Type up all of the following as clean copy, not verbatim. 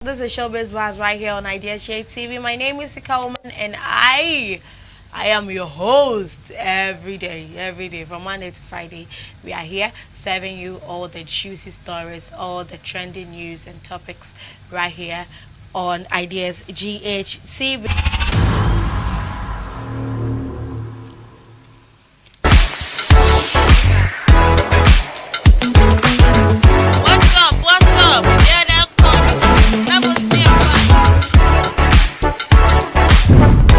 This is Showbiz Buzz right here on Idea Shay TV. My name is Sika Woman and I am your host every day from Monday to Friday. We are here serving you all the juicy stories, all the trending news and topics right here on Ideas GHTV. What's up? Yeah, that was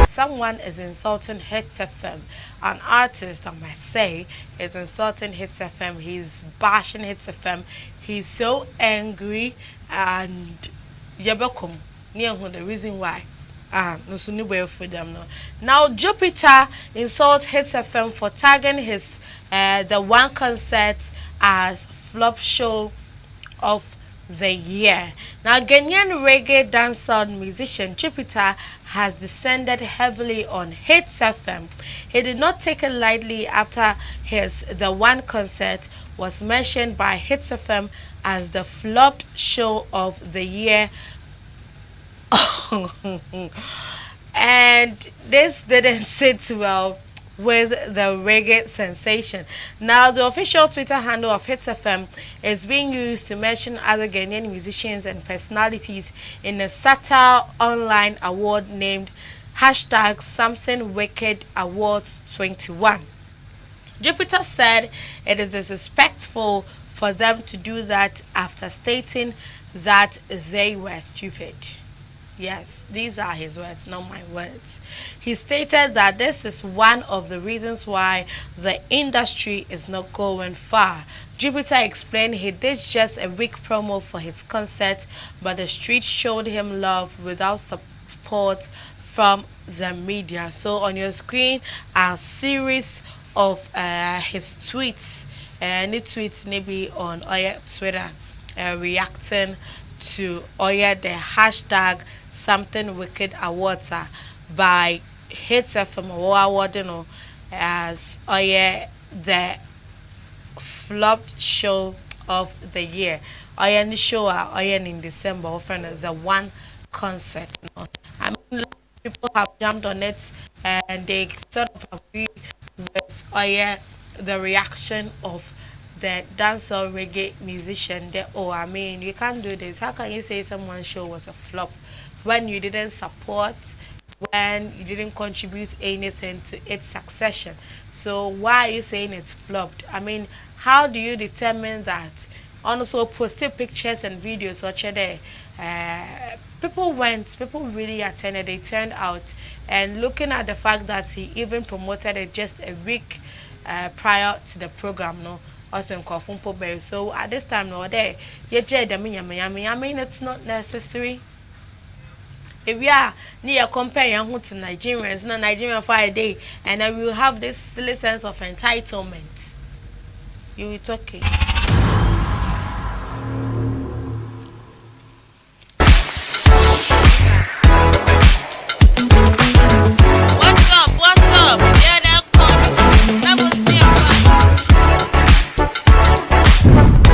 someone is insulting Hitz FM. An artist, I must say, is insulting Hitz FM. He's bashing Hitz FM. He's so angry and yabekum. The reason why. No sooner way for them no. Now Jupitar insults Hitz FM for tagging his the one concert as flop show of the year. Now, Ghanaian reggae dancehall musician Jupitar has descended heavily on Hitz FM. He did not take it lightly after his The One concert was mentioned by Hitz FM as the flopped show of the year. And this didn't sit well with the reggae sensation. Now, the official Twitter handle of Hitz FM is being used to mention other Ghanaian musicians and personalities in a Shatta online award named hashtag Something Wicked Awards 21. Jupitar said it is disrespectful for them to do that after stating that they were stupid. Yes, these are his words, not my words. He stated that this is one of the reasons why the industry is not going far. Jupitar explained he did just a weak promo for his concert, but the street showed him love without support from the media. So on your screen are a series of his tweets, any tweets maybe on Twitter reacting to the hashtag Something Wicked Awards by Hitz FM awarding as the flopped show of the year. The show in December often as the one concert. I mean, people have jumped on it and they sort of agree with the reaction of the dancehall reggae musician. I mean, you can't do this. How can you say someone's show was a flop when you didn't support, when you didn't contribute anything to its succession? So why are you saying it's flopped? I mean, how do you determine that? Also, posted pictures and videos there. People really attended, they turned out, and looking at the fact that he even promoted it just a week prior to the program, no. So at this time, no, I mean, it's not necessary. If we are near comparing to Nigerians, not Nigerian for a day, and then we will have this silly sense of entitlement. You will talk.